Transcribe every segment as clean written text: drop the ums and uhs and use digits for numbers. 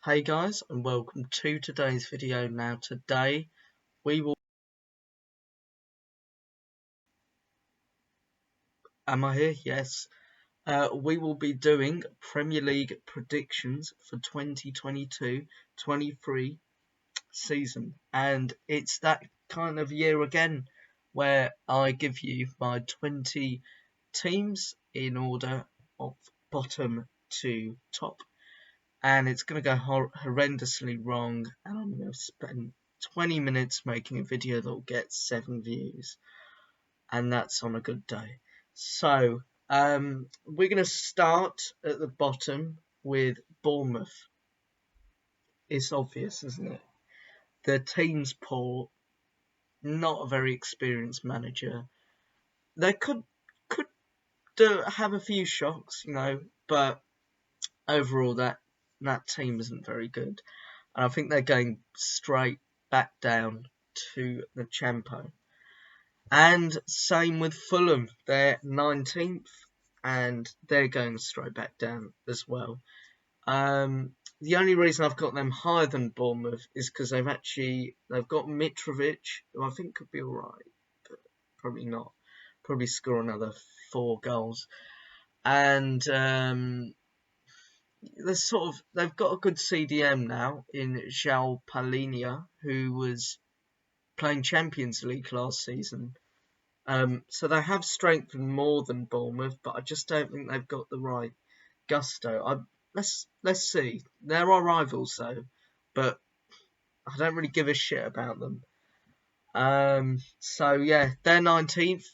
Hey guys, and welcome to today's video. Now today we will am I here? Yes. We will be doing Premier League predictions for 2022-23 season, and it's that kind of year again where I give you my 20 teams in order of bottom to top. And it's going to go horrendously wrong, and I'm going to spend 20 minutes making a video that will get 7 views, and that's on a good day. So we're going to start at the bottom with Bournemouth. It's obvious, isn't it? The team's poor, not a very experienced manager. They could have a few shocks, but overall that team isn't very good. And I think they're going straight back down to the Champo. And same with Fulham. They're 19th and they're going straight back down as well. The only reason I've got them higher than Bournemouth is because they've got Mitrovic, who I think could be alright, but probably not. Probably score another 4 goals. And they've got a good CDM now in João Palhinha, who was playing Champions League last season. So they have strengthened more than Bournemouth, but I just don't think they've got the right gusto. Let's see. They're our rivals though, but I don't really give a shit about them. So yeah, they're 19th,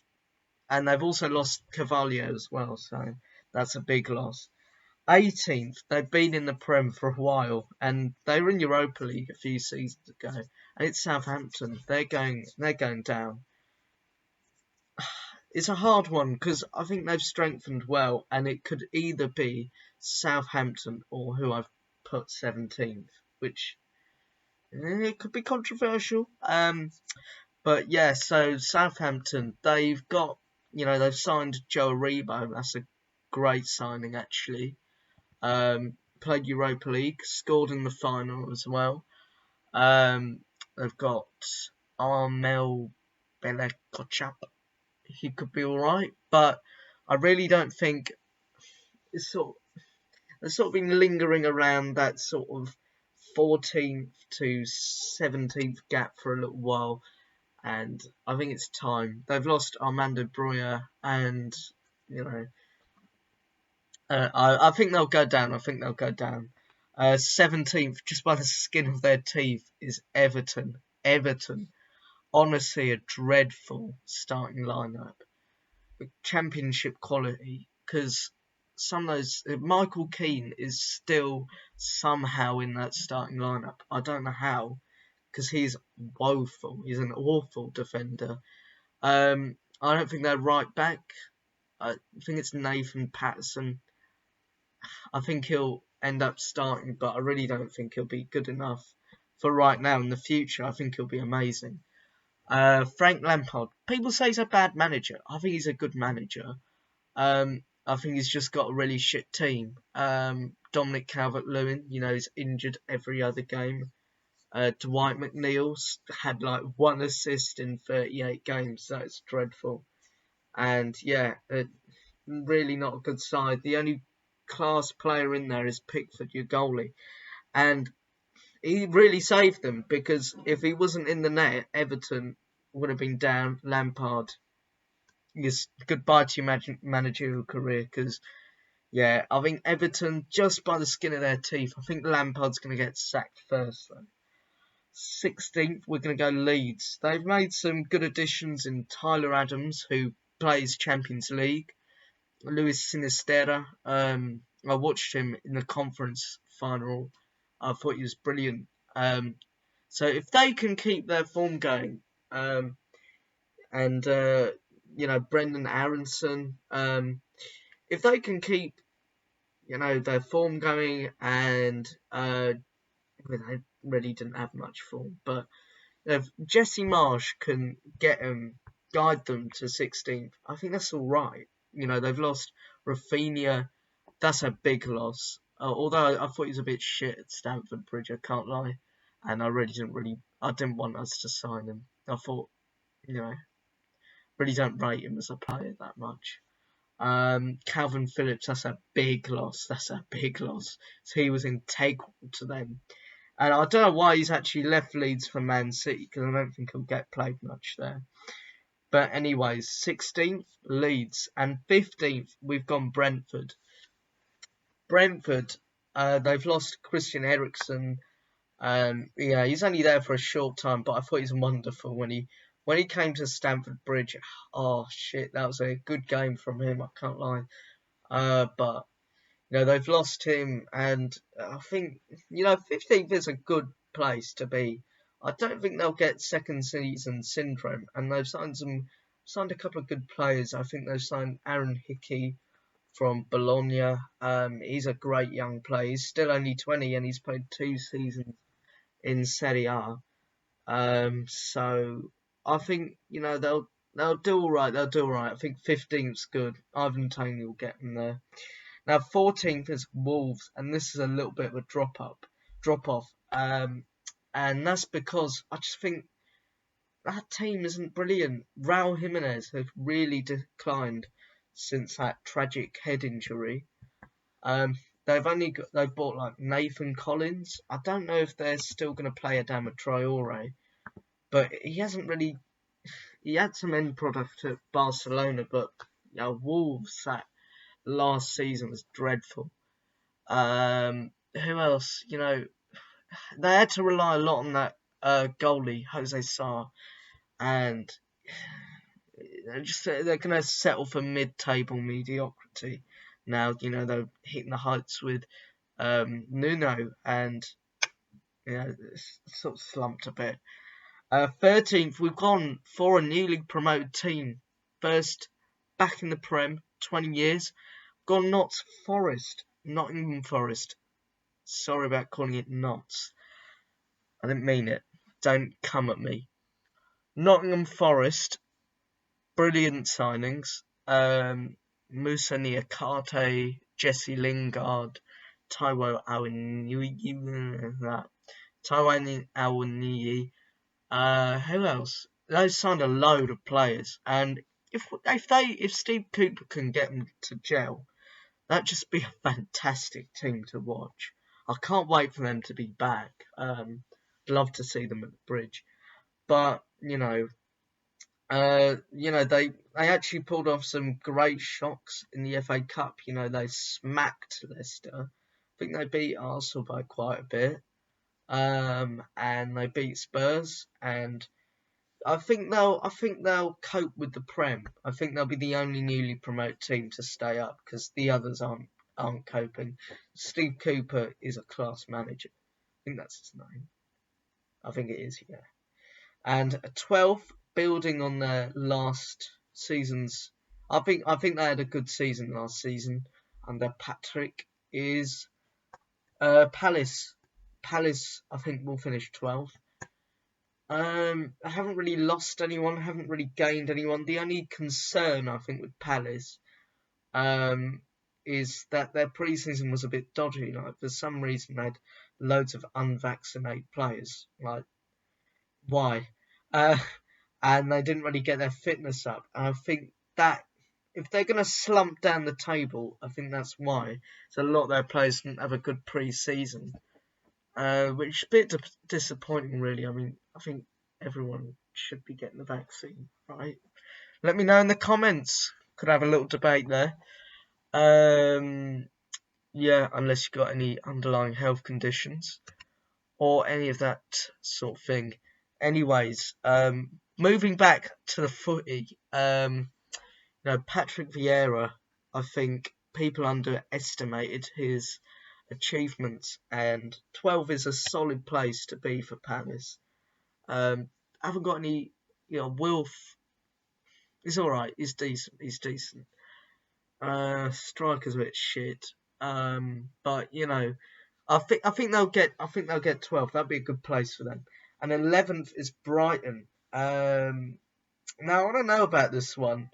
and they've also lost Carvalho as well, so that's a big loss. 18th, they've been in the Prem for a while, and they were in Europa League a few seasons ago, and it's Southampton. They're going down. It's a hard one because I think they've strengthened well, and it could either be Southampton or who I've put 17th, which it could be controversial. But yeah, so Southampton, they've got, they've signed Joe Aribo. That's a great signing actually. Played Europa League, scored in the final as well. They've got Armel Bella-Kotchap. He could be alright, but I really don't think they've sort of been lingering around that sort of 14th to 17th gap for a little while, and I think it's time. They've lost Armando Broja, and I think they'll go down. 17th, just by the skin of their teeth, is Everton. Honestly, a dreadful starting lineup. Championship quality, because some of those... Michael Keane is still somehow in that starting lineup. I don't know how, because he's woeful. He's an awful defender. I don't think they're right back. I think it's Nathan Patterson. I think he'll end up starting, but I really don't think he'll be good enough for right now. In the future, I think he'll be amazing. Frank Lampard. People say he's a bad manager. I think he's a good manager. I think he's just got a really shit team. Dominic Calvert-Lewin, he's injured every other game. Dwight McNeil's had like 1 assist in 38 games. That's dreadful. And yeah, really not a good side. The only class player in there is Pickford, your goalie. And he really saved them, because if he wasn't in the net, Everton would have been down. Lampard, goodbye to your managerial career, because, yeah, I think Everton, just by the skin of their teeth, I think Lampard's going to get sacked first, though. 16th, we're going to go Leeds. They've made some good additions in Tyler Adams, who plays Champions League. Luis Sinisterra, I watched him in the conference final. I thought he was brilliant. So if they can keep their form going, and Brendan Aronson, if they can keep their form going, and they really didn't have much form, but if Jesse Marsch can guide them to 16th, I think that's all right. They've lost Rafinha. That's a big loss. Although I thought he was a bit shit at Stamford Bridge, I can't lie, and I didn't want us to sign him. I thought, really don't rate him as a player that much. Calvin Phillips, that's a big loss. That's a big loss. So he was integral to them. And I don't know why he's actually left Leeds for Man City, because I don't think he'll get played much there. But anyways, 16th, Leeds. And 15th, we've gone Brentford. Brentford, they've lost Christian Eriksen. He's only there for a short time, but I thought he's wonderful when he came to Stamford Bridge. Oh shit, that was a good game from him. I can't lie. But they've lost him, and I think 15th is a good place to be. I don't think they'll get second season syndrome, and they've signed a couple of good players. I think they've signed Aaron Hickey from Bologna. He's a great young player. He's still only 20, and he's played 2 seasons in Serie A. So I think they'll do all right. They'll do all right. I think 15th's good. Ivan Toney will get them there. Now 14th is Wolves, and this is a little bit of a drop off. And that's because I just think that team isn't brilliant. Raul Jimenez has really declined since that tragic head injury. They've bought like Nathan Collins. I don't know if they're still going to play Adama Traore, but he hasn't really. He had some end product at Barcelona, but Wolves that last season was dreadful. Who else? They had to rely a lot on that goalie Jose Sarr, and they're going to settle for mid-table mediocrity. Now they're hitting the heights with Nuno, and sort of slumped a bit. 13th, we've gone for a newly promoted team. First back in the Prem, 20 years. Gone Nottingham Forest. Sorry about calling it Notts. I didn't mean it. Don't come at me. Nottingham Forest, brilliant signings. Musa Niakate, Jesse Lingard, Taiwo Awoniyi. Who else? They signed a load of players, and if Steve Cooper can get them to gel, that'd just be a fantastic team to watch. I can't wait for them to be back. Love to see them at the Bridge, but they actually pulled off some great shocks in the FA Cup. They smacked Leicester. I think they beat Arsenal by quite a bit. And they beat Spurs, and I think they'll cope with the Prem. I think they'll be the only newly promoted team to stay up because the others aren't coping. Steve Cooper is a class manager. I think that's his name. I think it is, yeah. And 12th, building on their last season's. I think they had a good season last season under Patrick. Is Palace. Palace, I think, will finish 12th. I haven't really lost anyone, haven't really gained anyone. The only concern, I think, with Palace is that their pre-season was a bit dodgy. Like, for some reason, they had loads of unvaccinated players. Like, why? And they didn't really get their fitness up. And I think that if they're going to slump down the table, I think that's why. So a lot of their players didn't have a good pre-season. Which is a bit disappointing, really. I mean, I think everyone should be getting the vaccine, right? Let me know in the comments. Could have a little debate there. Yeah, unless you've got any underlying health conditions or any of that sort of thing. Anyways, moving back to the footy, Patrick Vieira, I think people underestimated his achievements, and 12 is a solid place to be for Palace. I haven't got any, Wilf is alright, he's decent. Striker's a bit shit. But I think they'll get 12. That'd be a good place for them. And 11th is Brighton. Now I don't know about this one.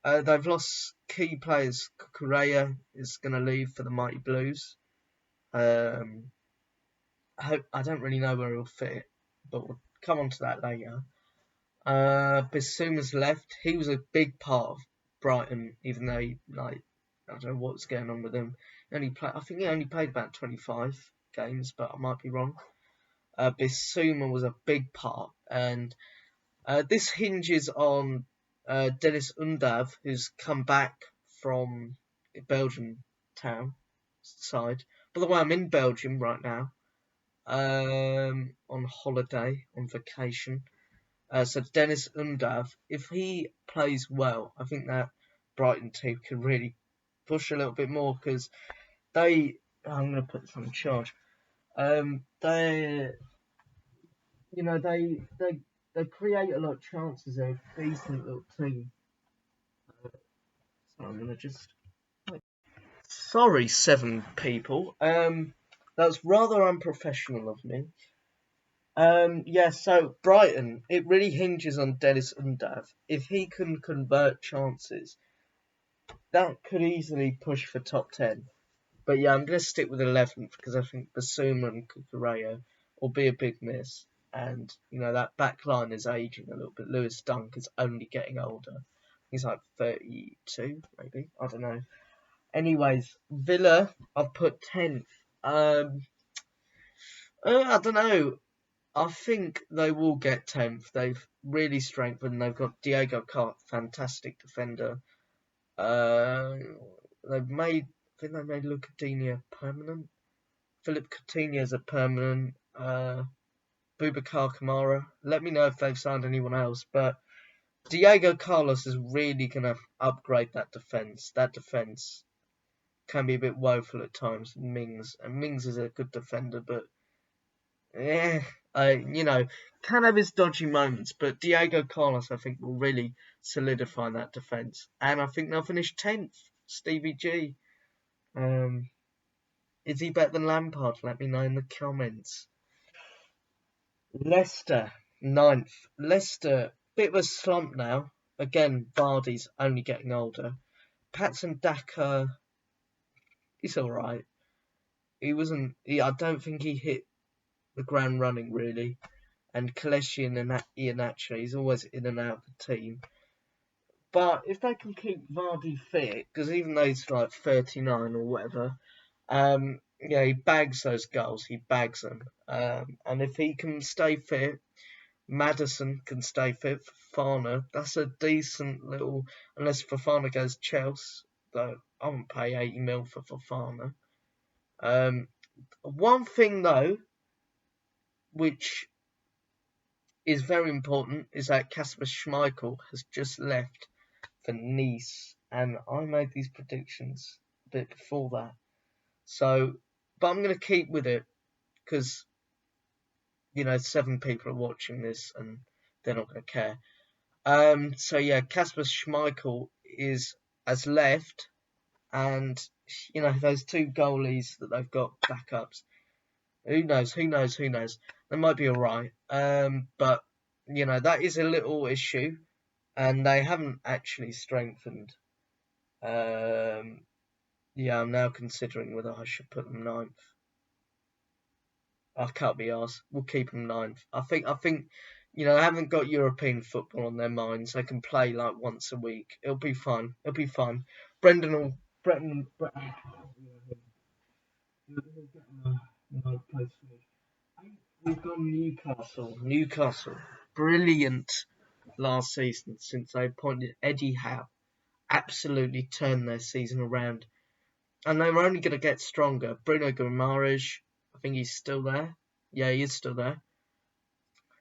They've lost key players. Correa is going to leave for the Mighty Blues. Um, I don't really know where he'll fit, but we'll come on to that later. Bissouma's left. He was a big part of Brighton, even though I don't know what's going on with him. I think he only played about 25 games, but I might be wrong. Bissouma was a big part, and this hinges on Dennis Undav, who's come back from Belgian town side. By the way, I'm in Belgium right now, on holiday, on vacation. So Dennis Undav, if he plays well, I think that Brighton team can really push a little bit more because they. I'm going to put this on charge. They, they create a lot of chances. They're a decent little team. So I'm going to just. Sorry, 7 people. That's rather unprofessional of me. Yeah, so Brighton, it really hinges on Dennis Undav. If he can convert chances, that could easily push for top 10. But yeah, I'm going to stick with 11th because I think Basuma and Cucurella will be a big miss. And, that back line is aging a little bit. Lewis Dunk is only getting older. He's like 32, maybe. I don't know. Anyways, Villa, I've put 10th. I don't know. I think they will get 10th. They've really strengthened. They've got Diego Carr, fantastic defender. I think they made Lucadinha permanent. Philip Coutinho's a permanent. Boubacar Kamara. Let me know if they've signed anyone else. But Diego Carlos is really going to upgrade that defence. That defence can be a bit woeful at times. Mings is a good defender, but can have his dodgy moments, but Diego Carlos, I think, will really solidify that defence. And I think they'll finish 10th. Stevie G. Is he better than Lampard? Let me know in the comments. Leicester, 9th. Leicester, bit of a slump now. Again, Vardy's only getting older. Patson Daka, he's alright. I don't think he hit the ground running, really. And Kelechi and Iheanacho, he's always in and out of the team. But if they can keep Vardy fit, because even though he's like 39 or whatever, he bags those goals. He bags them. And if he can stay fit, Maddison can stay fit. Fofana, that's a decent little. Unless Fofana goes Chelsea, though I won't pay 80 mil for Fofana. One thing though, which is very important, is that Kasper Schmeichel has just left for Nice, and I made these predictions a bit before that. So, but I'm going to keep with it because 7 people are watching this and they're not going to care. So yeah, Kasper Schmeichel has left, and those 2 goalies that they've got backups. Who knows? They might be alright. But that is a little issue, and they haven't actually strengthened. I'm now considering whether I should put them 9th. I can't be arsed. We'll keep them 9th. I think they haven't got European football on their minds. They can play like once a week. It'll be fun. Brendan We've got Newcastle. Brilliant last season since they appointed Eddie Howe. Absolutely turned their season around. And they were only going to get stronger. Bruno Guimaraes, I think he's still there. Yeah, he is still there.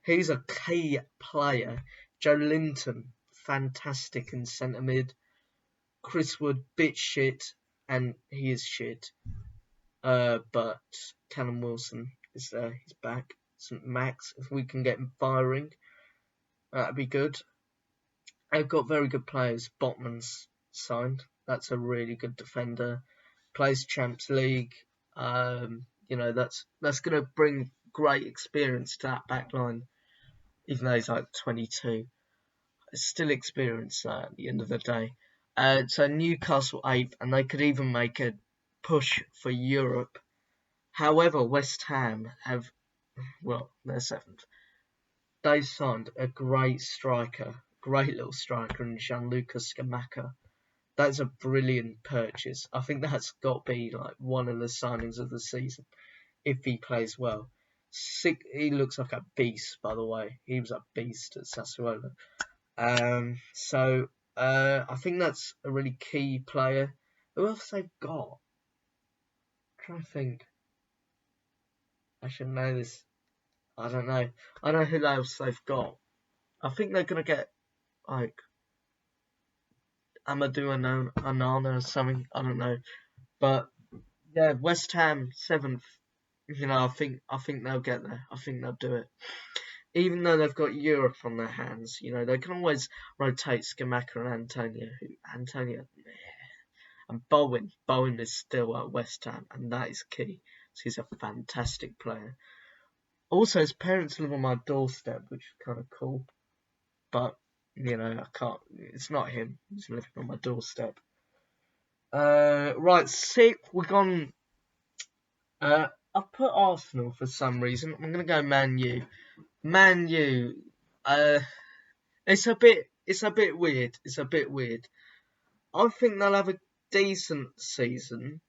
He's a key player. Joe Linton, fantastic in centre mid. Chris Wood, bit shit, and he is shit. But Callum Wilson is there. He's back. St. Max, if we can get him firing, that'd be good. They've got very good players. Botman's signed. That's a really good defender. Plays Champs League. That's going to bring great experience to that back line. Even though he's like 22. It's still experience at the end of the day. So Newcastle 8th, and they could even make a push for Europe. However, West Ham have, well, they're 7th. They signed a great striker, great little striker in Gianluca Scamacca. That's a brilliant purchase. I think that's got to be like one of the signings of the season if he plays well. He looks like a beast, by the way. He was a beast at Sassuolo. So I think that's a really key player. Who else they've got? I'm trying to think. I should know this. I don't know. I don't know who else they've got. I think they're gonna get like Amadou Onana or something. I don't know. But yeah, West Ham 7th. I think they'll get there. I think they'll do it. Even though they've got Europe on their hands, they can always rotate Scamacca and Antonio, and Bowen. Bowen is still at West Ham, and that is key. So he's a fantastic player. Also, his parents live on my doorstep, which is kind of cool. But I can't. It's not him. He's living on my doorstep. Right, 6th. We're gone. I've put Arsenal for some reason. I'm gonna go Man U. Man U. It's a bit weird. It's a bit weird. I think they'll have a decent season,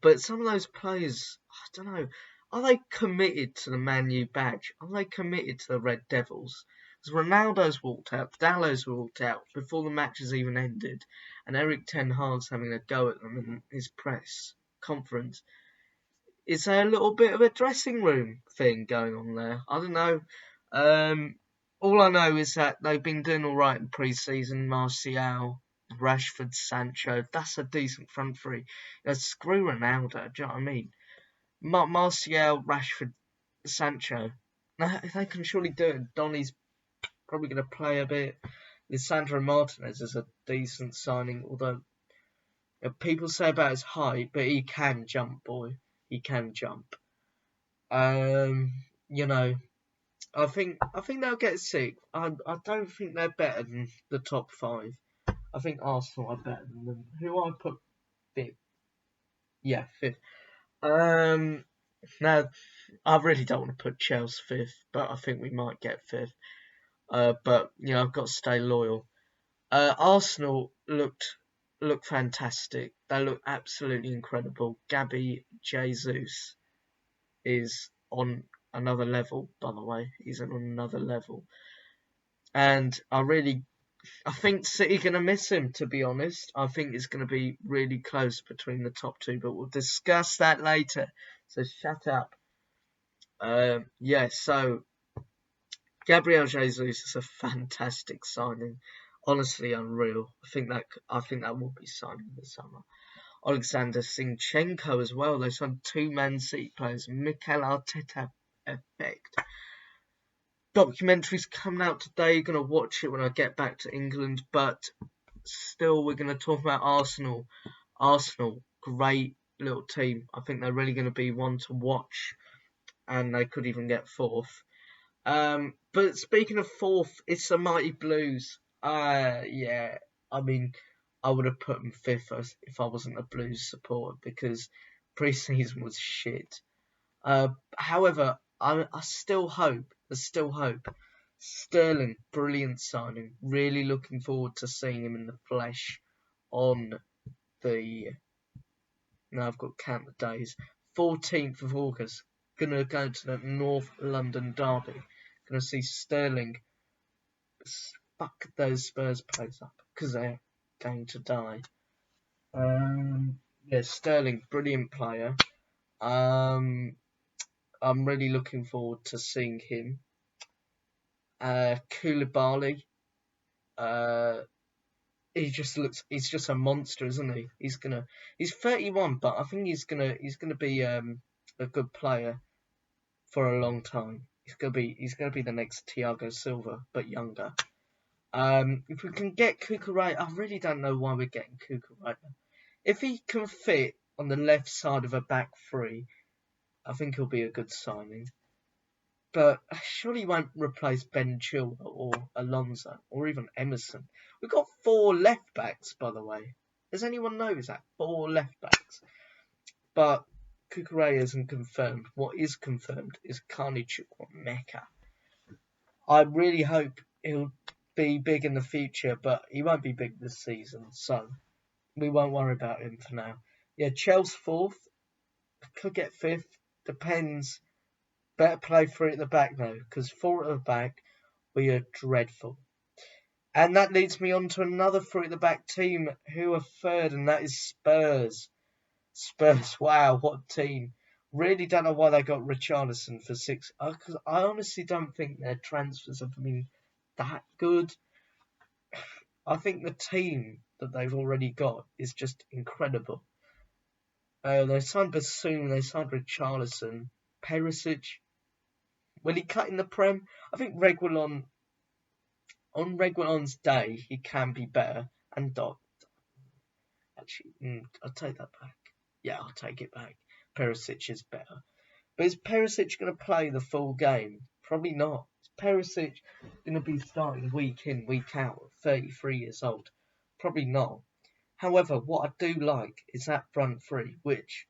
but some of those players, I don't know. Are they committed to the Man U badge? Are they committed to the Red Devils? Because Ronaldo's walked out, Dalot's walked out before the match has even ended, and Erik ten Hag's having a go at them in his press conference. Is there a little bit of a dressing room thing going on there? I don't know. All I know is that they've been doing all right in pre-season. Martial, Rashford, Sancho. That's a decent front three. Screw Ronaldo. Do you know what I mean? Martial, Rashford, Sancho. They can surely do it. Donny's probably going to play a bit. Lisandro Martinez is a decent signing, although people say about his height, but he can jump, boy. He can jump. I think they'll get 6th. I don't think they're better than the top 5. I think Arsenal are better than them. Who I put 5th? Yeah, 5th. Now I really don't want to put Chelsea 5th, but I think we might get 5th. But I've got to stay loyal. Arsenal look fantastic. They look absolutely incredible. Gabby Jesus is on another level, by the way. He's on another level. And I think City are going to miss him, to be honest. I think it's going to be really close between the top 2, but we'll discuss that later. So shut up. So Gabriel Jesus is a fantastic signing. Honestly, unreal. I think that will be signing this summer. Alexander Zinchenko as well. They signed 2 Man City players. Mikel Arteta effect. Documentary's coming out today. Going to watch it when I get back to England. But still, we're going to talk about Arsenal. Arsenal, great little team. I think they're really going to be one to watch. And they could even get 4th. But speaking of 4th, it's the Mighty Blues. I would have put them 5th if I wasn't a Blues supporter because pre-season was shit. However, I still hope. Sterling, brilliant signing. Really looking forward to seeing him in the flesh on the. Now I've got to count the days. 14th of August. Gonna go to the North London derby. Gonna see Sterling fuck those Spurs players up because they're going to die. Sterling, brilliant player. I'm really looking forward to seeing him. Koulibaly. He's just a monster, isn't he? He's 31, but I think he's gonna be a good player for a long time. He's gonna be the next Thiago Silva, but younger. If we can get Cucurella, I really don't know why we're getting Cucurella. If he can fit on the left side of a back 3, I think he'll be a good signing. But surely he won't replace Ben Chilwell or Alonso or even Emerson. We've got 4 left backs, by the way. Does anyone know that? 4 left backs. But Cucurella isn't confirmed. What is confirmed is Carney Chukwuemeka. I really hope he'll be big in the future, but he won't be big this season, so we won't worry about him for now. Yeah, Chelsea 4th, could get 5th, depends. Better play 3 at the back though, because 4 at the back, we are dreadful. And that leads me on to another 3 at the back team who are 3rd, and that is Spurs. Spurs, wow, what a team. Really don't know why they got Richarlison for 6. Because I honestly don't think their transfers have been that good. I think the team that they've already got is just incredible. They signed Bassoon, they signed Richarlison, Perisic. Will he cut in the Prem? I think Reguilon, on Reguilon's day, he can be better. And Dot, actually, I'll take that back. Yeah, I'll take it back. Perisic is better. But is Perisic going to play the full game? Probably not. Is Perisic going to be starting week in, week out at 33 years old? Probably not. However, what I do like is that front 3, which,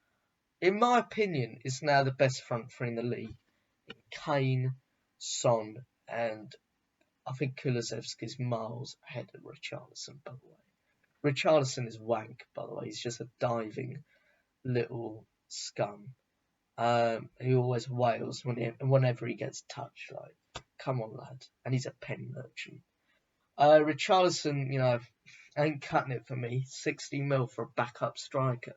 in my opinion, is now the best front 3 in the league. Kane, Son, and I think Kulusevski's miles ahead of Richarlison, by the way. Richarlison is wank, by the way. He's just a diving little scum. He always wails whenever he gets touched. Like, come on, lad. And he's a pen merchant. Richarlison, ain't cutting it for me. 60 mil for a backup striker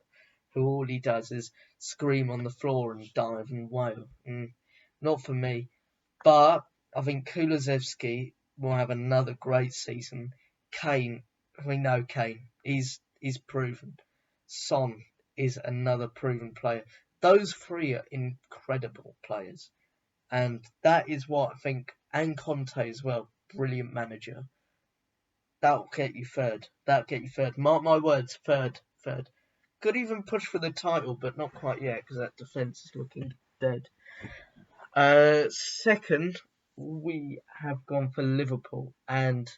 who all he does is scream on the floor and dive and wail. Not for me. But I think Kulusevski will have another great season. Kane, we know Kane. He's proven. Son is another proven player. Those 3 are incredible players. And that is what I think. And Conte as well. Brilliant manager. That'll get you 3rd. That'll get you 3rd. Mark my words, 3rd. Could even push for the title, but not quite yet because that defence is looking dead. 2nd, we have gone for Liverpool. And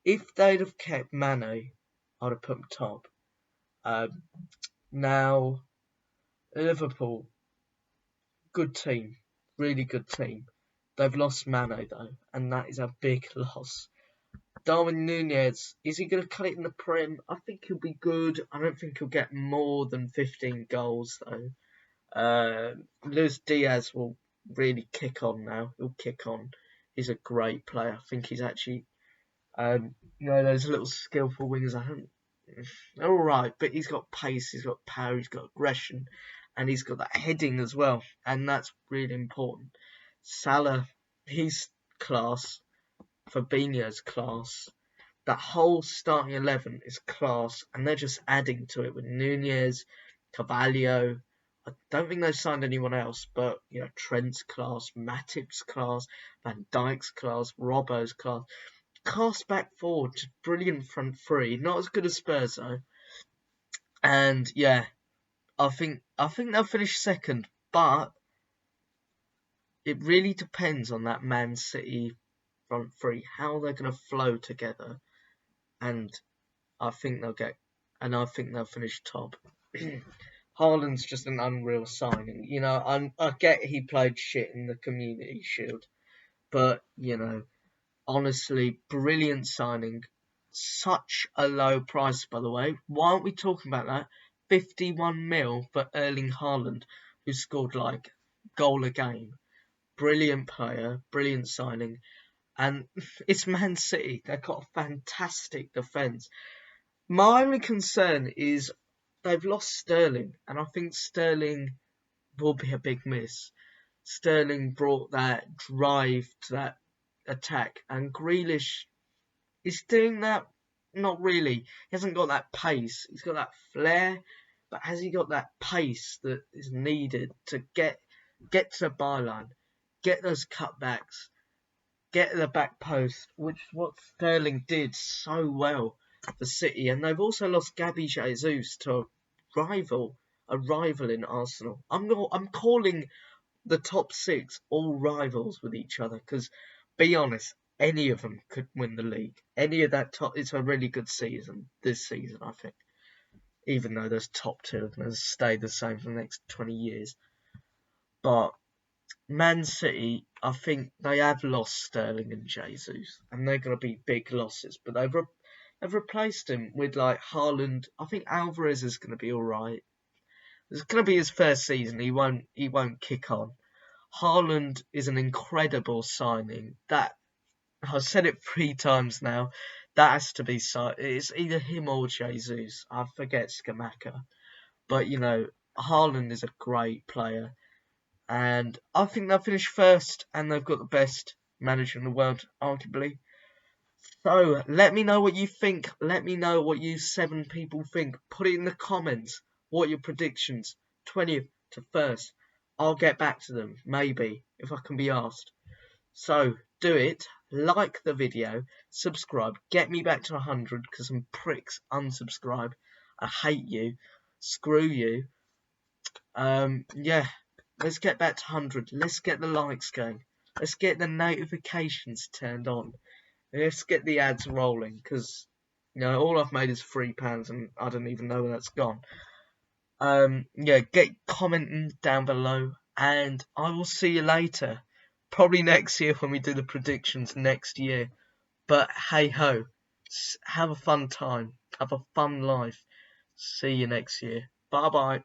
if they'd have kept Mane, I'd have put them top. Now, Liverpool, good team. Really good team. They've lost Mane though, and that is a big loss. Darwin Núñez, is he going to cut it in the Prem? I think he'll be good. I don't think he'll get more than 15 goals though. Luis Diaz will really kick on now. He'll kick on. He's a great player. I think he's actually, those little skillful wingers. They're all right, but he's got pace, he's got power, he's got aggression, and he's got that heading as well, and that's really important. Salah, he's class. Fabinho's class. That whole starting 11 is class, and they're just adding to it with Núñez, Carvalho. I don't think they've signed anyone else, but Trent's class, Matip's class, Van Dijk's class, Robbo's class. Cast back forward, brilliant front 3. Not as good as Spurs though. And yeah, I think they'll finish 2nd, but it really depends on that Man City front 3, how they're going to flow together, and I think they'll finish top. Haaland's just an unreal signing. I get he played shit in the Community Shield, but honestly, brilliant signing. Such a low price, by the way. Why aren't we talking about that? 51 mil for Erling Haaland, who scored like goal a game. Brilliant player, brilliant signing. And it's Man City. They've got a fantastic defence. My only concern is they've lost Sterling. And I think Sterling will be a big miss. Sterling brought that drive to that attack. And Grealish is doing that? Not really. He hasn't got that pace. He's got that flair. But has he got that pace that is needed to get to the byline, get those cutbacks, get to the back post, which is what Sterling did so well for City. And they've also lost Gabby Jesus to a rival in Arsenal. I'm calling the top 6 all rivals with each other because, be honest, any of them could win the league. Any of that top, it's a really good season this season, I think. even though those top two are going to stay the same for the next 20 years. But Man City, I think they have lost Sterling and Jesus, and they're going to be big losses. But they've replaced him with like Haaland. I think Alvarez is going to be all right. It's going to be his first season. He won't kick on. Haaland is an incredible signing. That I've said it 3 times now. That has to be it's either him or Jesus. I forget Scamacca, but Haaland is a great player. And I think they'll finish first, and they've got the best manager in the world, arguably. So let me know what you think. Let me know what you 7 people think. Put it in the comments. What are your predictions? 20th to 1st. I'll get back to them, maybe, if I can be asked. So do it. Like the video. Subscribe. Get me back to 100 because some pricks unsubscribe. I hate you. Screw you. Yeah. Let's get back to 100. Let's get the likes going. Let's get the notifications turned on. Let's get the ads rolling, because all I've made is £3 and I don't even know where that's gone. Yeah, get commenting down below, and I will see you later. Probably next year when we do the predictions next year. But hey ho, have a fun time. Have a fun life. See you next year. Bye bye.